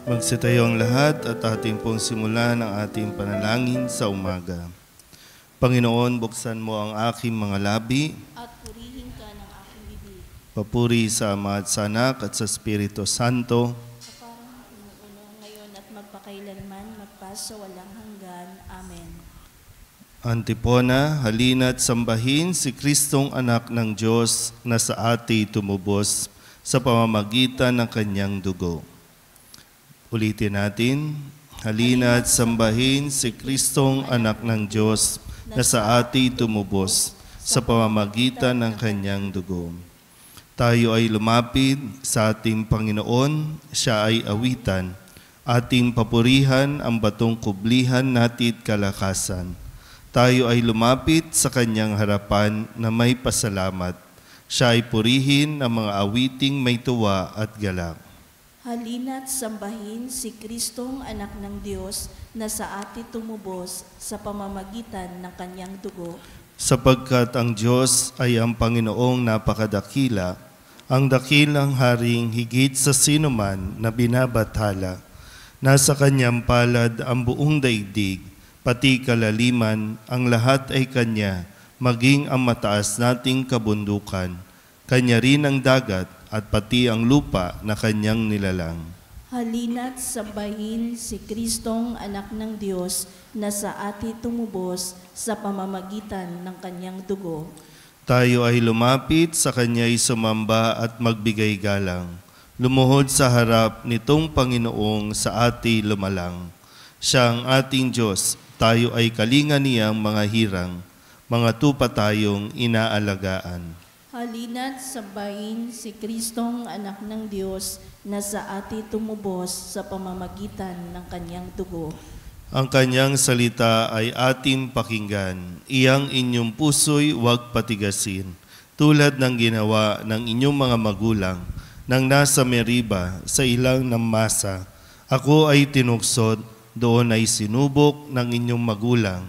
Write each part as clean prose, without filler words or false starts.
Magsitayo ang lahat at ating pong simulan ang ating panalangin sa umaga. Panginoon, buksan mo ang aking mga labi at purihin ka ng aking bibig. Papuri sa Ama at sa Anak at sa Espiritu Santo. Kaparang inuuno ngayon at magpakailanman, magpasawalang hanggan. Amen. Antipona, halina't sambahin si Kristong Anak ng Diyos na sa ati tumubos sa pamamagitan ng kanyang dugo. Ulitin natin, halina't sambahin si Kristong Anak ng Diyos na sa ati tumubos sa pamamagitan ng kanyang dugo. Tayo ay lumapit sa ating Panginoon, siya ay awitan, ating papurihan ang batong kublihan natin kalakasan. Tayo ay lumapit sa kanyang harapan na may pasalamat. Siya ay purihin ng mga awiting may tuwa at galak. Halina't sambahin si Kristong Anak ng Diyos na sa ati tumubos sa pamamagitan ng kanyang dugo. Sapagkat ang Diyos ay ang Panginoong napakadakila, ang dakilang haring higit sa sinuman na binabathala. Nasa kanyang palad ang buong daigdig, pati kalaliman, ang lahat ay kanya, maging ang mataas nating kabundukan. Kanya rin ang dagat at pati ang lupa na kanyang nilalang. Halina't sambahin si Kristong Anak ng Diyos na sa ati tumubos sa pamamagitan ng kanyang dugo. Tayo ay lumapit sa kanya'y sumamba at magbigay galang. Lumuhod sa harap nitong Panginoong sa ati lumalang. Siya ang ating Diyos, tayo ay kalinga niyang mga hirang, mga tupa tayong inaalagaan. Halina't sambahin si Kristong Anak ng Diyos na sa ati tumubos sa pamamagitan ng kanyang dugo. Ang kanyang salita ay ating pakinggan. Iyang inyong puso'y huwag patigasin, tulad ng ginawa ng inyong mga magulang nang nasa Meriba sa ilang ng masa. Ako ay tinuksod, doon ay sinubok ng inyong magulang.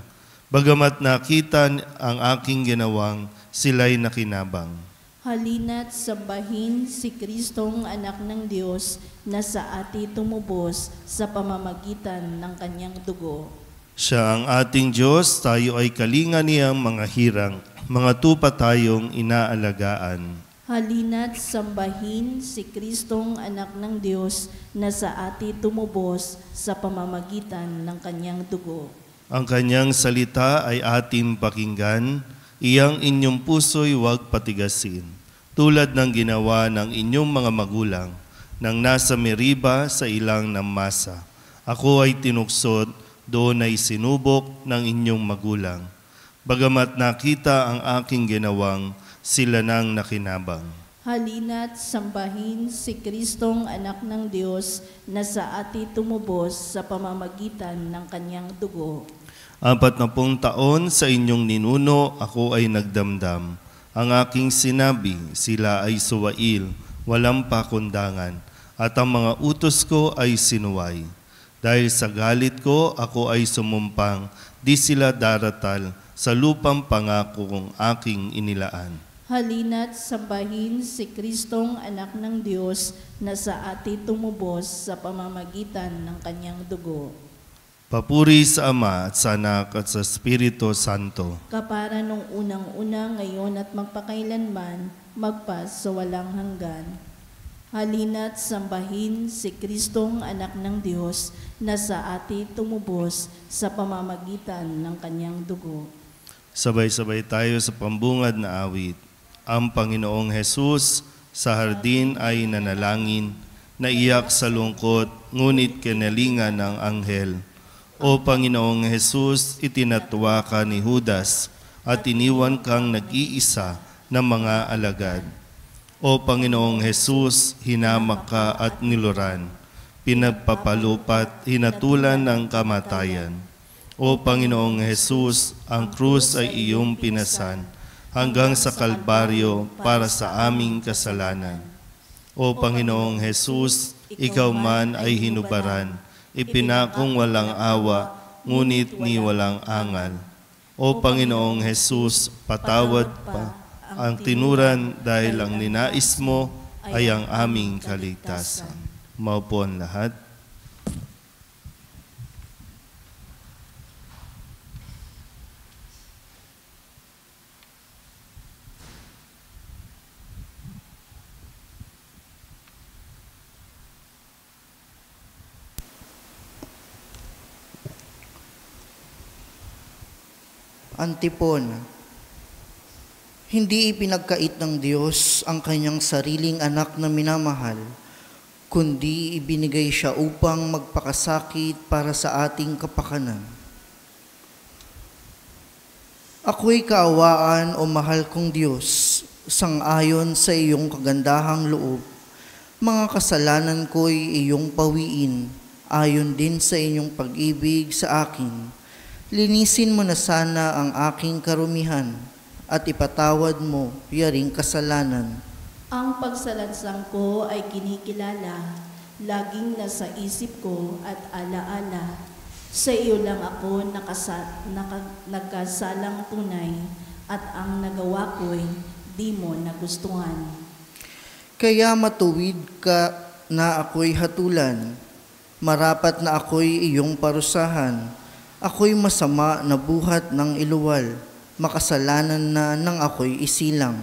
Bagamat nakita ang aking ginawang, sila'y nakinabang. Halina't sambahin si Kristong Anak ng Diyos na sa ati tumubos sa pamamagitan ng kanyang dugo. Siya ang ating Diyos, tayo ay kalinga niyang mga hirang, mga tupa tayong inaalagaan. Halina't sambahin si Kristong Anak ng Diyos na sa ati tumubos sa pamamagitan ng kanyang dugo. Ang kanyang salita ay ating pakinggan. iyang inyong puso'y huwag patigasin, tulad ng ginawa ng inyong mga magulang, nang nasa Meriba sa ilang ng masa. Ako ay tinuksod, doon ay sinubok ng inyong magulang. Bagamat nakita ang aking ginawang, sila nang nakinabang. Halina't sambahin si Kristong anak ng Diyos na sa ati tumubos sa pamamagitan ng kanyang dugo. 40 taon sa inyong ninuno, ako ay nagdamdam. Ang aking sinabi, sila ay suwail, walang pakundangan, at ang mga utos ko ay sinuway. Dahil sa galit ko, ako ay sumumpang, di sila daratal sa lupang pangako kong aking inilaan. Halina't sambahin si Kristong anak ng Diyos na sa ati tumubos sa pamamagitan ng kanyang dugo. Papuri sa Ama at sa Anak at sa Espiritu Santo. Kapara nung unang-una ngayon at magpakailanman, magpas sa walang hanggan. Halina't sambahin si Kristong anak ng Diyos na sa ati tumubos sa pamamagitan ng kanyang dugo. Sabay-sabay tayo sa pambungad na awit. Ang Panginoong Hesus sa hardin ay nanalangin, naiyak sa lungkot, ngunit kinalingan ng anghel. O Panginoong Hesus, itinatwa ka ni Judas at iniwan kang nag-iisa ng mga alagad. O Panginoong Hesus, hinamak ka at niluran, pinagpapalupat, hinatulan ng kamatayan. O Panginoong Hesus, ang krus ay iyong pinasan hanggang sa Kalbaryo para sa aming kasalanan. O Panginoong Hesus, ikaw man ay hinubaran, ipinakong walang awa, ngunit ni walang angal. O Panginoong Hesus, patawad pa ang tinuran dahil ang ninais mo ay ang aming kaligtasan. Maupo ang lahat. Antipon. Hindi ipinagkait ng Diyos ang kanyang sariling anak na minamahal, kundi ibinigay siya upang magpakasakit para sa ating kapakanan. Ako'y kaawaan o mahal kong Diyos, sang-ayon sa iyong kagandahang loob. Mga kasalanan ko'y iyong pawiin, ayon din sa inyong pag-ibig sa akin. Linisin mo na sana ang aking karumihan at ipatawad mo yaring kasalanan. Ang pagsalansang ko ay kinikilala, laging nasa isip ko at alaala. Sa iyo lang ako nagkasalang tunay at ang nagawa ko'y di mo nagustuhan. Kaya matuwid ka na ako'y hatulan, marapat na ako'y iyong parusahan. Ako'y masama na buhat ng iluwal, makasalanan na nang ako'y isilang.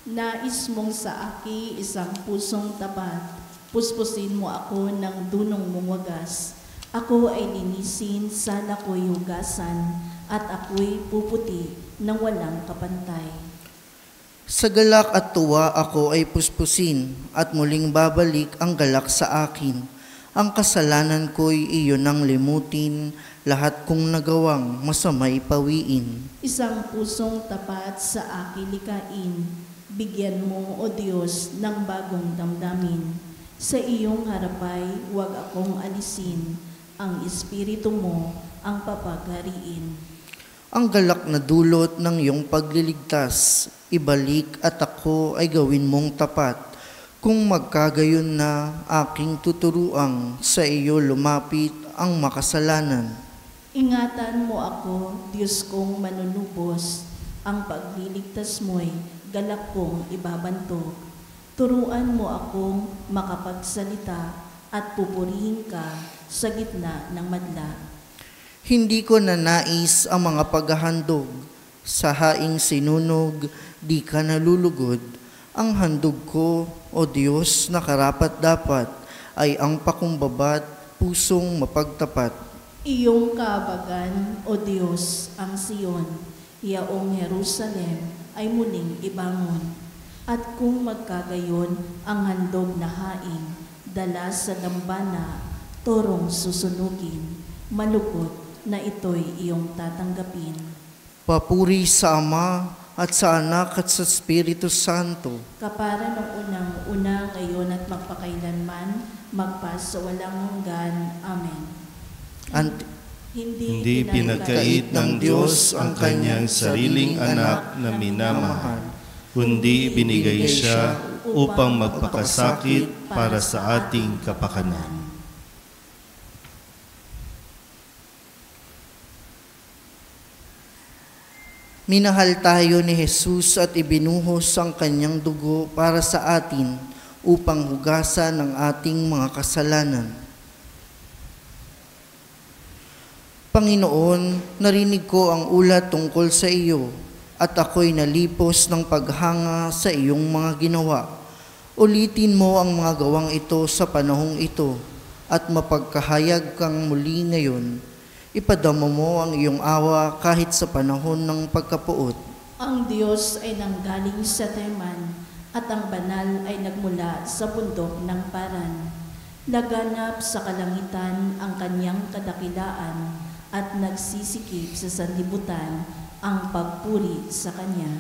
Nais mong sa aki isang pusong tapat, puspusin mo ako ng dunong mong wagas. Ako ay linisin, sana ko'y hugasan, at ako'y puputi ng walang kapantay. Sa galak at tuwa ako ay puspusin, at muling babalik ang galak sa akin. Ang kasalanan ko'y iyon ang limutin, lahat kong nagawang masama'y pawiin. Isang pusong tapat sa akin likain, bigyan mo, O Diyos, ng bagong damdamin. Sa iyong harapay, huwag akong alisin, ang Espiritu mo ang papaghariin. Ang galak na dulot ng iyong pagliligtas, ibalik at ako ay gawin mong tapat. Kung magkagayon na aking tuturuang, sa iyo lumapit ang makasalanan. Ingatan mo ako, Diyos kong manunubos, ang pagliligtas mo'y galak kong ibabantog. Turuan mo akong makapagsalita at pupurihin ka sa gitna ng madla. Hindi ko nanais ang mga paghahandog, sa haing sinunog, di ka nalulugod. Ang handog ko, O Diyos, na karapat-dapat, ay ang pakumbabat, pusong mapagtapat. Iyong kaabagan, O Diyos, ang Siyon. yaong Jerusalem ay muling ibangon. At kung magkagayon ang handog na haing, dala sa dambana, torong susunugin, malukot na ito'y iyong tatanggapin. Papuri sa Ama at sa Anak at sa Espiritu Santo. Kapara ng unang-una, ngayon at magpakailanman, magpas sa walang hanggan. Amen. Hindi pinagkait ng Diyos ang kanyang sariling anak na minamahal, kundi binigay siya upang magpakasakit para sa ating kapakanan. Minahal tayo ni Jesus at ibinuhos ang kanyang dugo para sa atin upang hugasan ang ating mga kasalanan. Panginoon, narinig ko ang ulat tungkol sa iyo at ako'y nalipos ng paghanga sa iyong mga ginawa. Ulitin mo ang mga gawang ito sa panahong ito at mapagkahayag kang muli ngayon. Ipadama mo ang iyong awa kahit sa panahon ng pagkapuot. Ang Diyos ay nanggaling sa Teman at ang banal ay nagmula sa bundok ng Paran. Laganap sa kalangitan ang kanyang kadakilaan at nagsisikip sa sanlibutan ang pagpuri sa kanya.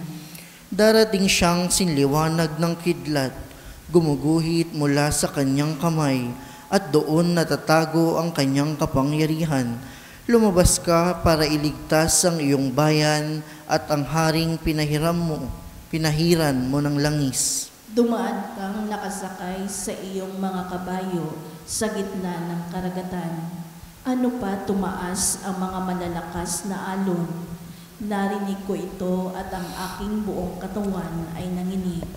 Darating siyang sinliwanag ng kidlat, gumuguhit mula sa kanyang kamay, at doon natatago ang kanyang kapangyarihan. Lumabas ka para iligtas ang iyong bayan at ang haring pinahiran mo ng langis. Dumaan kang nakasakay sa iyong mga kabayo sa gitna ng karagatan. Ano pa tumaas ang mga malalakas na alon? Narinig ko ito at ang aking buong katawan ay nanginig.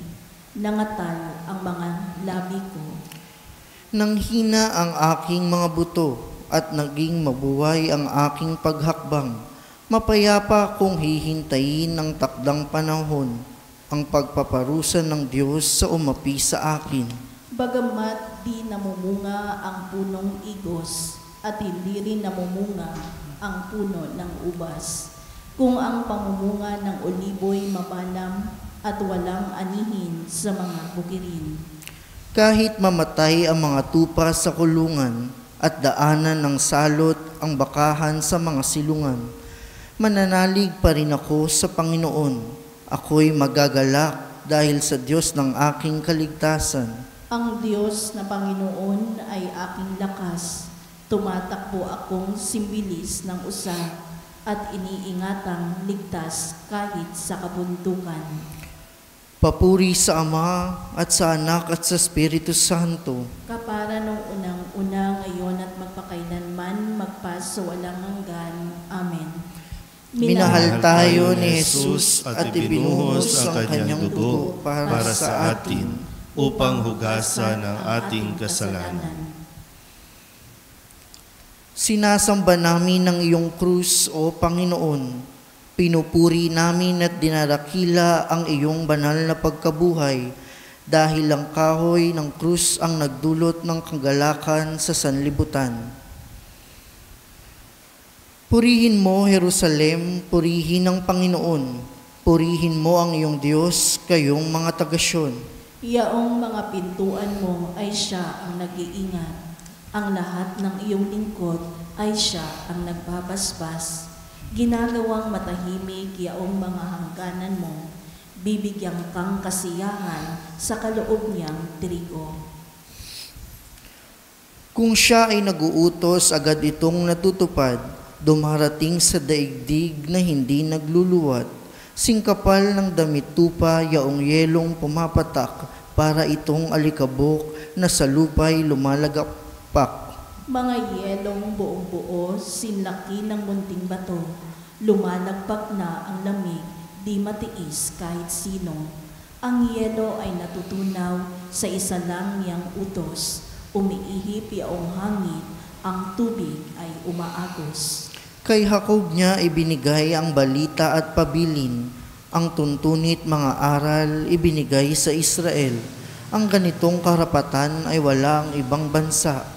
Nangatal ang mga labi ko. Nanghina ang aking mga buto at naging mabuhay ang aking paghakbang. Mapayapa kung hihintayin ng takdang panahon ang pagpaparusa ng Diyos sa umapi sa akin. Bagamat di namumunga ang punong igos at hindi rin namumunga ang puno ng ubas. Kung ang pamumunga ng olibo'y mabanam at walang anihin sa mga bukirin. Kahit mamatay ang mga tupa sa kulungan at daanan ng salot ang bakahan sa mga silungan, mananalig pa rin ako sa Panginoon. Ako'y magagalak dahil sa Diyos ng aking kaligtasan. Ang Diyos na Panginoon ay aking lakas. Tumatakbo akong simbilis ng usa at iniingatang ligtas kahit sa kabundukan. Papuri sa Ama at sa Anak at sa Espiritu Santo. Kapara nung unang-una, ngayon at magpakailanman, magpas sa walang hanggan. Amen. Minahal tayo ni Jesus at ibinuhos ang kanyang dugo para sa atin upang hugasan ang ating kasalanan. Sinasamba namin ang iyong krus, O Panginoon. Pinupuri namin at dinadakila ang iyong banal na pagkabuhay dahil ang kahoy ng krus ang nagdulot ng kagalakan sa sanlibutan. Purihin mo, Jerusalem, purihin ang Panginoon. Purihin mo ang iyong Diyos, kayong mga taga-Syon. Yaong mga pintuan mo ay siya ang nag-iingat. Ang lahat ng iyong lingkod ay siya ang nagbabasbas. Ginagawang matahimik yaong mga hangganan mo. Bibigyan kang kasiyahan sa kaloob niyang trigo. Kung siya ay naguutos, agad itong natutupad. Dumarating sa daigdig na hindi nagluluwat. Singkapal ng damit tupa, yaong yelong pumapatak para itong alikabok na sa lupa'y lumalagapak. Mga yelong buong buo, sinlaki ng munting bato. Lumalagpak na ang lamig, di matiis kahit sino. Ang yelo ay natutunaw sa isa lang niyang utos. Umiihip yaong hangin, ang tubig ay umaagos. Kay Jacob niya ibinigay ang balita at pabilin. Ang tuntunit mga aral ibinigay sa Israel. Ang ganitong karapatan ay walang ibang bansa,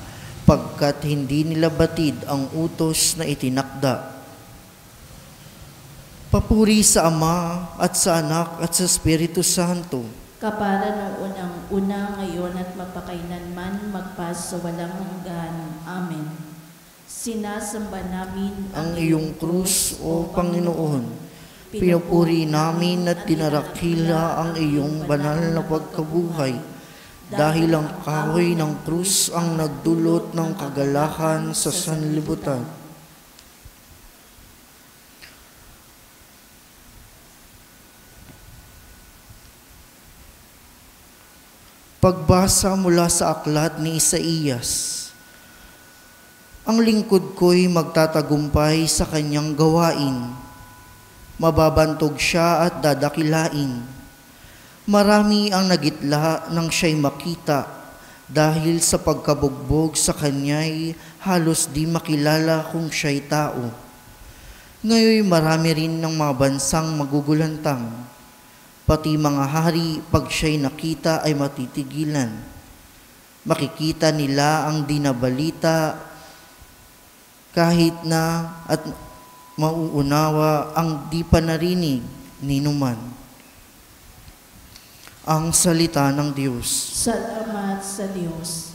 pagkat hindi nila batid ang utos na itinakda. Papuri sa Ama at sa Anak at sa Espiritu Santo. Kapara noong unang-una, ngayon at mapakailanman, magpas sa walang hanggan. Amen. Sinasamba namin Ang iyong krus, O Panginoon. Pinupuri namin at dinarakila ang iyong banal na pagkabuhay. Dahil ang kahoy ng krus ang nagdulot ng kagalakan sa sanlibutan. Pagbasa mula sa aklat ni Isaías. Ang lingkod ko'y magtatagumpay sa kanyang gawain. Mababantog siya at dadakilain. Marami ang nagitla nang siya'y makita, dahil sa pagkabugbog sa kanya'y halos di makilala kung siya'y tao. Ngayon marami rin ng mga bansang magugulantang. Pati mga hari, pag siya'y nakita ay matitigilan. Makikita nila ang dinabalita kahit na at mauunawa ang di pa narinig ni numan. Ang salita ng Diyos. Salamat sa Diyos.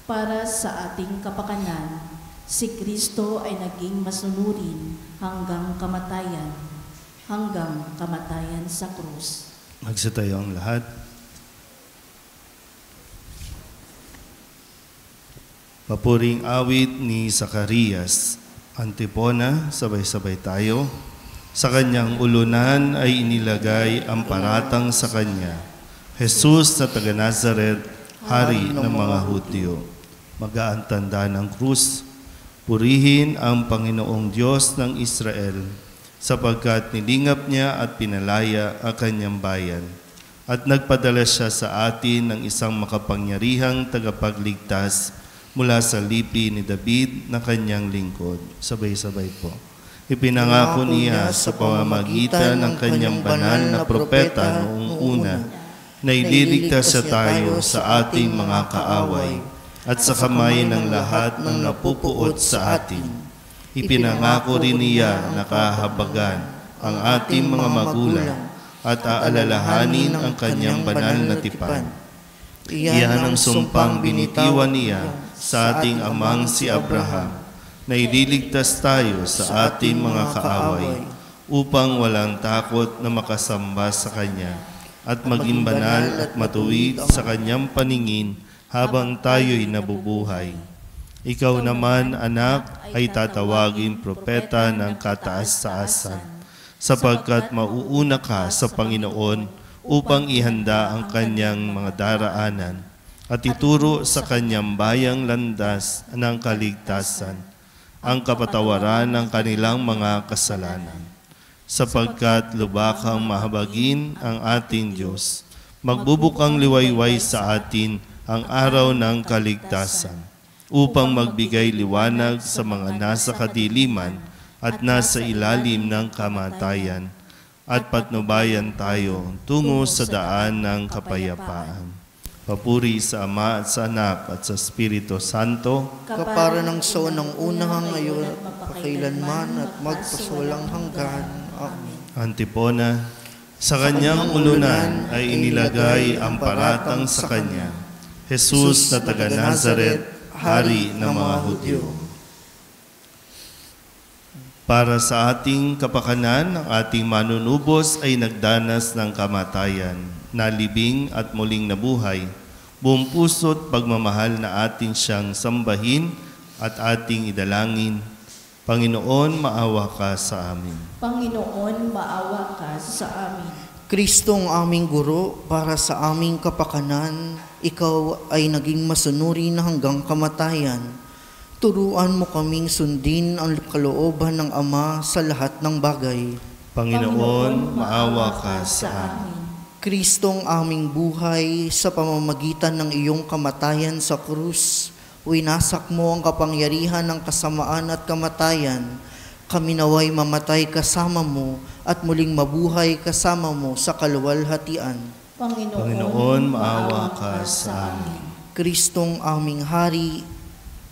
Para sa ating kapakanan, si Kristo ay naging masunurin hanggang kamatayan sa krus. Magsitayo ang lahat. Papuring awit ni Zacarias. Antipona, sabay-sabay tayo. Sa kanyang ulunan ay inilagay ang paratang sa kanya. Jesus na taga Nazaret, Hari ng mga Hudyo. Mag-aantanda ng krus. Purihin ang Panginoong Diyos ng Israel, sapagkat nilingap niya at pinalaya ang kanyang bayan. At nagpadala siya sa atin ng isang makapangyarihang tagapagligtas mula sa lipi ni David na kanyang lingkod. Sabay-sabay po. Ipinangako niya sa pamamagitan ng kanyang banal na propeta noong una na ililigtas siya tayo sa ating mga kaaway at sa kamay ng lahat ng napupuot sa atin. Ipinangako rin niya na kahabagan ang ating mga magulang at aalalahanin ang kanyang banal na tipan. Iyan ang sumpang binitiwan niya sa ating amang si Abraham, na ililigtas tayo sa ating mga kaaway upang walang takot na makasamba sa Kanya at maging banal at matuwid sa Kanyang paningin habang tayo'y nabubuhay. Ikaw naman, anak, ay tatawagin propeta ng kataas-taasan, sapagkat mauuna ka sa Panginoon upang ihanda ang kanyang mga daraanan at ituro sa kanyang bayang landas ng kaligtasan, ang kapatawaran ng kanilang mga kasalanan. Sapagkat lubakang mahabagin ang ating Diyos, magbubukang liwayway sa atin ang araw ng kaligtasan, upang magbigay liwanag sa mga nasa kadiliman at nasa ilalim ng kamatayan, at patnubayan tayo tungo sa daan ng kapayapaan. Papuri sa Ama at sa Anak at sa Espiritu Santo, Kapara ng sa unang-una ngayon at pakailanman at magpasawalang hanggan. Amen. Antipona. Sa kanyang ulunan ay inilagay ang paratang sa kanya, Jesus na taga Nazaret, Hari ng mga Hudyo. Para sa ating kapakanan, ang ating manunubos ay nagdanas ng kamatayan, nalibing at muling nabuhay. Buong puso't pagmamahal na atin siyang sambahin at ating idalangin. Panginoon, maawa ka sa amin. Panginoon, maawa ka sa amin. Kristong aming guro, para sa aming kapakanan, ikaw ay naging masunuri na hanggang kamatayan. Turuan mo kaming sundin ang kalooban ng Ama sa lahat ng bagay. Panginoon, maawa ka sa amin. Kristong aming buhay, sa pamamagitan ng iyong kamatayan sa krus, winasak mo ang kapangyarihan ng kasamaan at kamatayan. Kami naway mamatay kasama mo at muling mabuhay kasama mo sa kaluwalhatian. Panginoon, maawa ka sa amin. Kristong aming Hari,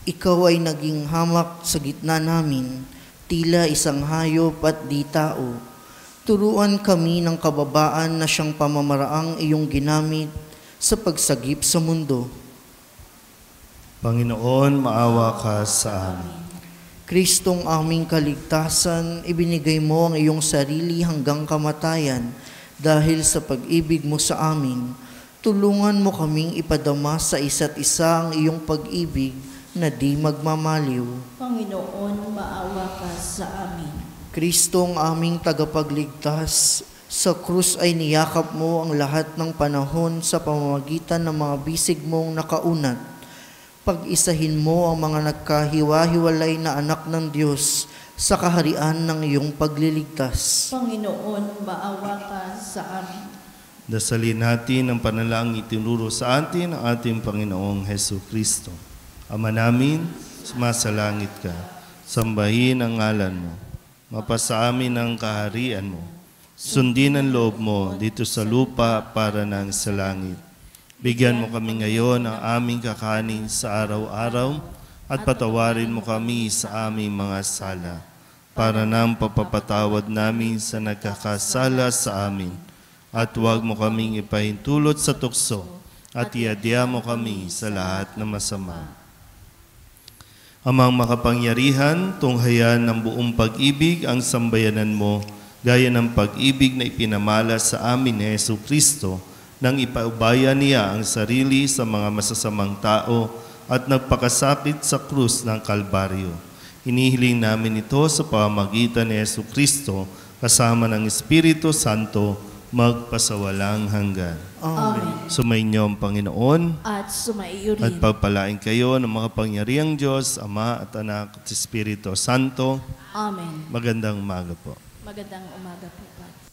ikaw ay naging hamak sa gitna namin, tila isang hayop at di tao. Turuan kami ng kababaan na siyang pamamaraang iyong ginamit sa pagsagip sa mundo. Panginoon, maawa ka sa amin. Kristong aming kaligtasan, ibinigay mo ang iyong sarili hanggang kamatayan dahil sa pag-ibig mo sa amin. Tulungan mo kaming ipadama sa isa't isa ang iyong pag-ibig na di magmamaliw. Panginoon, maawa ka sa amin. Kristong aming tagapagligtas, sa krus ay niyakap mo ang lahat ng panahon sa pamamagitan ng mga bisig mong nakaunat. Pag-isahin mo ang mga nagkahiwa-hiwalay na anak ng Diyos sa kaharian ng iyong pagliligtas. Panginoon, maawa ka sa amin. Dasalin natin ang panalangin itinuro sa atin ng ating Panginoong Hesus Kristo. Ama namin, sumasalangit ka. Sambahin ang ngalan mo. Mapasa amin ang kaharian mo. Sundin ang loob mo dito sa lupa para nang sa langit. Bigyan mo kami ngayon ng aming kakanin sa araw-araw at patawarin mo kami sa aming mga sala para nang papapatawad namin sa nagkakasala sa amin. At huwag mo kaming ipahintulot sa tukso at iadya mo kami sa lahat ng masama. Amang makapangyarihan, tunghayan ng buong pag-ibig ang sambayanan mo gaya ng pag-ibig na ipinamala sa amin ni Hesus Kristo nang ipaubaya niya ang sarili sa mga masasamang tao at nagpakasakit sa krus ng Kalbaryo. Hinihiling namin ito sa pamamagitan ni Hesus Kristo kasama ng Espiritu Santo magpasawalang hanggan. Amen. Sumainyo ang Panginoon At sumaiyo at rin. pagpalain kayo ng mga pangyariang Diyos, Ama at Anak at Espiritu Santo. Amen. Magandang umaga po. Magandang umaga po, Pat.